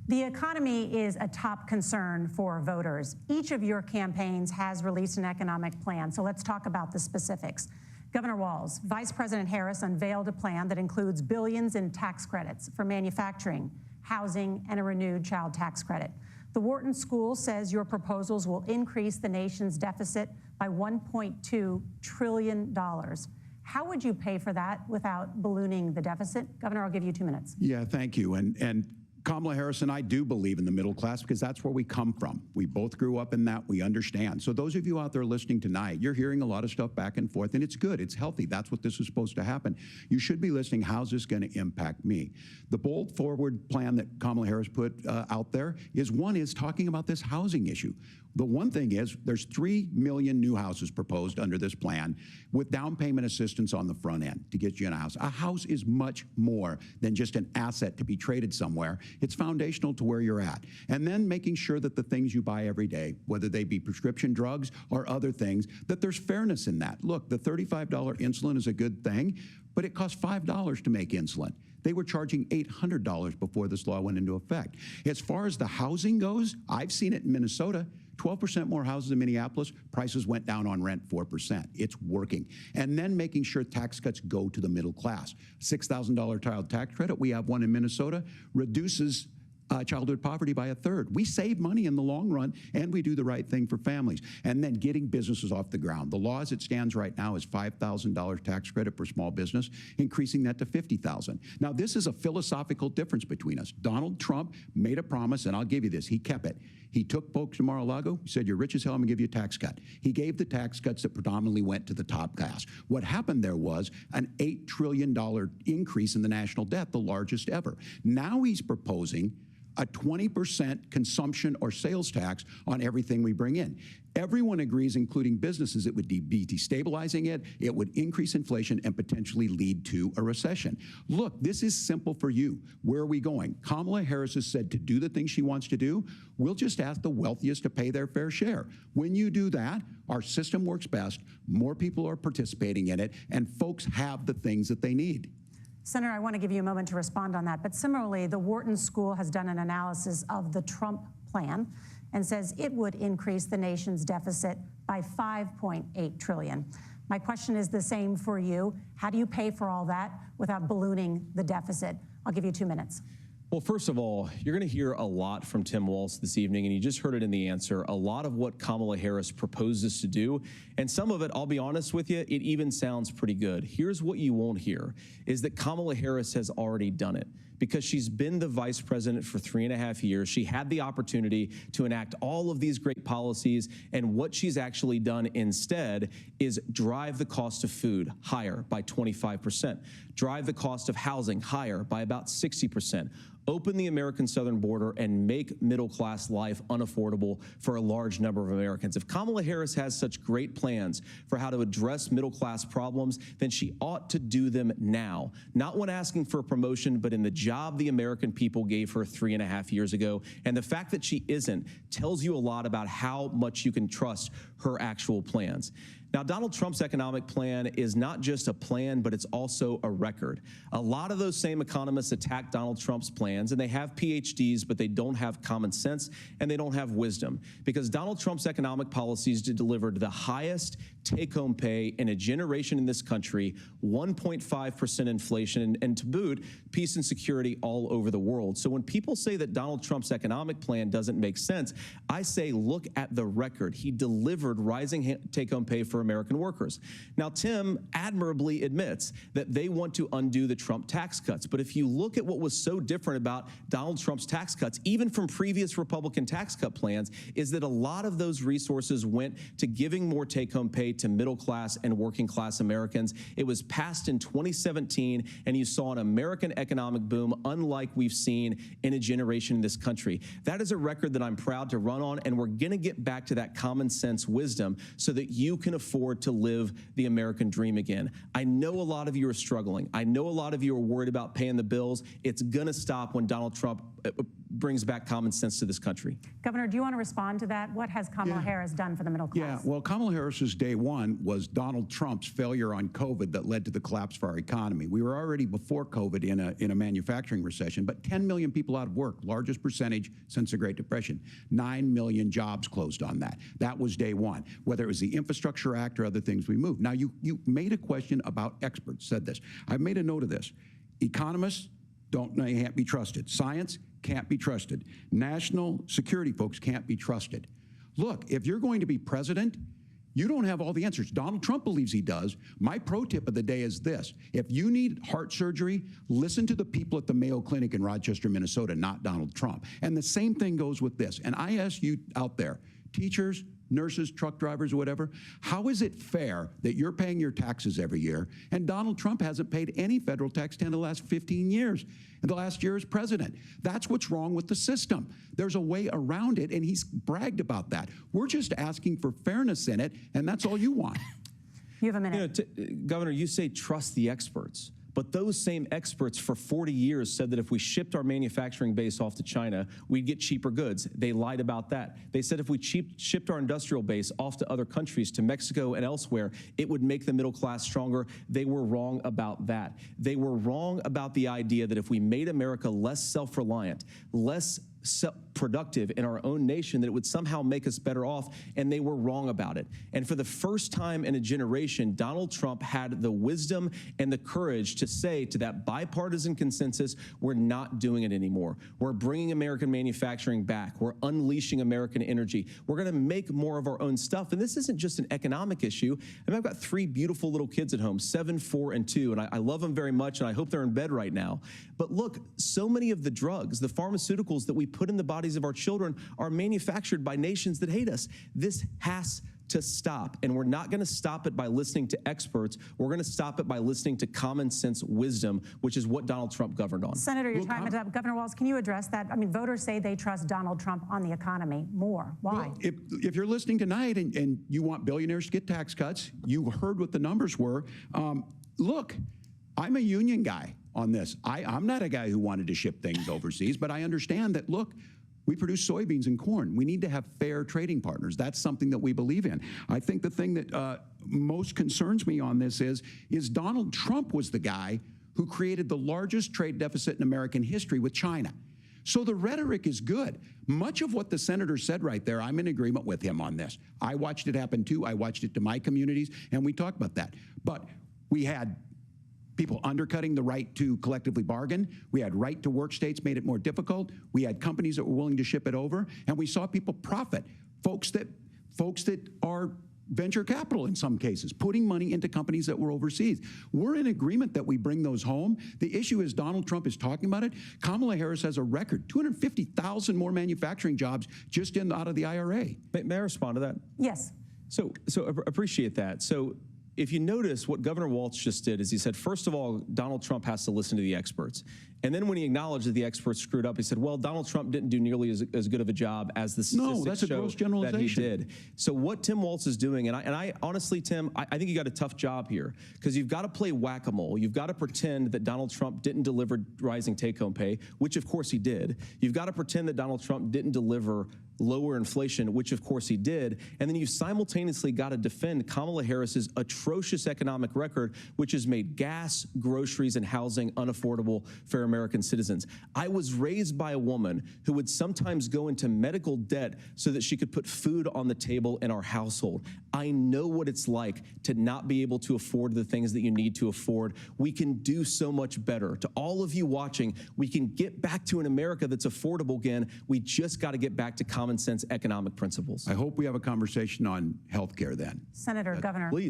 The economy is a top concern for voters. Each of your campaigns has released an economic plan, so let's talk about the specifics. Governor Walz, Vice President Harris unveiled a plan that includes billions in tax credits for manufacturing, housing, and a renewed child tax credit. The Wharton School says your proposals will increase the nation's deficit by $1.2 trillion. How would you pay for that without ballooning the deficit? Governor, I'll give you 2 minutes. Yeah, thank you. And Kamala Harris and I do believe in the middle class because that's where we come from. We both grew up in that. We understand. So those of you out there listening tonight, you're hearing a lot of stuff back and forth, and it's good. It's healthy. That's what this is supposed to happen. You should be listening. How's this going to impact me? The bold forward plan that Kamala Harris put out there is talking about this housing issue. The one thing is there's 3 million new houses proposed under this plan with down payment assistance on the front end to get you in a house. A house is much more than just an asset to be traded somewhere. It's foundational to where you're at. And then making sure that the things you buy every day, whether they be prescription drugs or other things, that there's fairness in that. Look, the $35 insulin is a good thing, but it costs $5 to make insulin. They were charging $800 before this law went into effect. As far as the housing goes, I've seen it in Minnesota. 12% more houses in Minneapolis, prices went down on rent 4%. It's working. And then making sure tax cuts go to the middle class. $6,000 child tax credit, we have one in Minnesota, reduces childhood poverty by 1/3. We save money in the long run, and we do the right thing for families. And then getting businesses off the ground. The law as it stands right now is $5,000 tax credit for small business, increasing that to $50,000. Now, this is a philosophical difference between us. Donald Trump made a promise, and I'll give you this, he kept it. He took folks to Mar-a-Lago, he said, you're rich as hell, I'm gonna give you a tax cut. He gave the tax cuts that predominantly went to the top class. What happened there was an $8 trillion increase in the national debt, the largest ever. Now he's proposing a 20% consumption or sales tax on everything we bring in. Everyone agrees, including businesses, it would be destabilizing it, it would increase inflation and potentially lead to a recession. Look, this is simple for you. Where are we going? Kamala Harris has said to do the things she wants to do, we'll just ask the wealthiest to pay their fair share. When you do that, our system works best, more people are participating in it, and folks have the things that they need. Senator, I want to give you a moment to respond on that. But similarly, the Wharton School has done an analysis of the Trump plan and says it would increase the nation's deficit by $5.8 trillion. My question is the same for you. How do you pay for all that without ballooning the deficit? I'll give you 2 minutes. Well, first of all, you're going to hear a lot from Tim Walz this evening, and you just heard it in the answer, a lot of what Kamala Harris proposes to do. And some of it, I'll be honest with you, it even sounds pretty good. Here's what you won't hear, is that Kamala Harris has already done it. Because she's been the vice president for 3.5 years. She had the opportunity to enact all of these great policies, and what she's actually done instead is drive the cost of food higher by 25%, drive the cost of housing higher by about 60%, open the American southern border and make middle-class life unaffordable for a large number of Americans. If Kamala Harris has such great plans for how to address middle-class problems, then she ought to do them now. Not when asking for a promotion, but in the job the American people gave her 3.5 years ago. And the fact that she isn't tells you a lot about how much you can trust her actual plans. Now, Donald Trump's economic plan is not just a plan, but it's also a record. A lot of those same economists attack Donald Trump's plans, and they have PhDs, but they don't have common sense and they don't have wisdom, because Donald Trump's economic policies delivered the highest take-home pay in a generation in this country, 1.5% inflation, and to boot, peace and security all over the world. So when people say that Donald Trump's economic plan doesn't make sense, I say look at the record. He delivered rising take-home pay for American workers. Now, Tim admirably admits that they want to undo the Trump tax cuts. But if you look at what was so different about Donald Trump's tax cuts, even from previous Republican tax cut plans, is that a lot of those resources went to giving more take-home pay to middle-class and working-class Americans. It was passed in 2017, and you saw an American economic boom unlike we've seen in a generation in this country. That is a record that I'm proud to run on, and we're going to get back to that common sense wisdom so that you can afford to live the American dream again. I know a lot of you are struggling. I know a lot of you are worried about paying the bills. It's going to stop when Donald Trump brings back common sense to this country. Governor, do you want to respond to that? What has Kamala Harris done for the middle class? Yeah, well, Kamala Harris's day one was Donald Trump's failure on COVID that led to the collapse of our economy. We were already before COVID in a manufacturing recession, but 10 million people out of work, largest percentage since the Great Depression. 9 million jobs closed on that. That was day one. Whether it was the Infrastructure Act or other things we moved. Now, you made a question about experts, said this. I've made a note of this. Economists can't be trusted. Science can't be trusted. National security folks can't be trusted. Look, if you're going to be president, you don't have all the answers. Donald Trump believes he does. My pro tip of the day is this. If you need heart surgery, listen to the people at the Mayo Clinic in Rochester, Minnesota, not Donald Trump. And the same thing goes with this. And I ask you out there, teachers, nurses, truck drivers, or whatever, how is it fair that you're paying your taxes every year and Donald Trump hasn't paid any federal tax in the last 15 years, and the last year as president? That's what's wrong with the system. There's a way around it, and he's bragged about that. We're just asking for fairness in it, and that's all you want. You have a minute. Governor, you say trust the experts. But those same experts for 40 years said that if we shipped our manufacturing base off to China, we'd get cheaper goods. They lied about that. They said if we shipped our industrial base off to other countries, to Mexico and elsewhere, it would make the middle class stronger. They were wrong about that. They were wrong about the idea that if we made America less self-reliant, less productive in our own nation, that it would somehow make us better off, and they were wrong about it. And for the first time in a generation, Donald Trump had the wisdom and the courage to say to that bipartisan consensus, we're not doing it anymore. We're bringing American manufacturing back. We're unleashing American energy. We're going to make more of our own stuff. And this isn't just an economic issue. I mean, I've got 3 beautiful little kids at home, 7, 4, and 2, and I love them very much, and I hope they're in bed right now. But look, so many of the drugs, the pharmaceuticals that we put in the bodies of our children are manufactured by nations that hate us. This has to stop, and we're not going to stop it by listening to experts. We're going to stop it by listening to common sense wisdom, which is what Donald Trump governed on. Senator, your time is up. Governor Walz, can you address that? I mean, voters say they trust Donald Trump on the economy more. Why? Well, if you're listening tonight and you want billionaires to get tax cuts, you heard what the numbers were. Look, I'm a union guy on this. I'm not a guy who wanted to ship things overseas, but I understand that, look, we produce soybeans and corn. We need to have fair trading partners. That's something that we believe in. I think the thing that most concerns me on this is Donald Trump was the guy who created the largest trade deficit in American history with China. So the rhetoric is good. Much of what the senator said right there, I'm in agreement with him on this. I watched it happen too. I watched it to my communities, and we talked about that. But we had people undercutting the right to collectively bargain. We had right to work states made it more difficult. We had companies that were willing to ship it over, and we saw people profit. Folks that are venture capital in some cases, putting money into companies that were overseas. We're in agreement that we bring those home. The issue is Donald Trump is talking about it. Kamala Harris has a record, 250,000 more manufacturing jobs just out of the IRA. May I respond to that? Yes. So appreciate that. So if you notice, what Governor Walz just did is he said, first of all, Donald Trump has to listen to the experts. And then when he acknowledged that the experts screwed up, he said, well, Donald Trump didn't do nearly as good of a job as the statistics show that he did. So what Tim Walz is doing, and I honestly, Tim, I think you got a tough job here, because you've got to play whack-a-mole. You've got to pretend that Donald Trump didn't deliver rising take-home pay, which of course he did. You've got to pretend that Donald Trump didn't deliver lower inflation, which of course he did. And then you've simultaneously got to defend Kamala Harris's atrocious economic record, which has made gas, groceries, and housing unaffordable for American citizens. I was raised by a woman who would sometimes go into medical debt so that she could put food on the table in our household. I know what it's like to not be able to afford the things that you need to afford. We can do so much better. To all of you watching, we can get back to an America that's affordable again. We just got to get back to common sense economic principles. I hope we have a conversation on health care then. Senator, Governor. Please.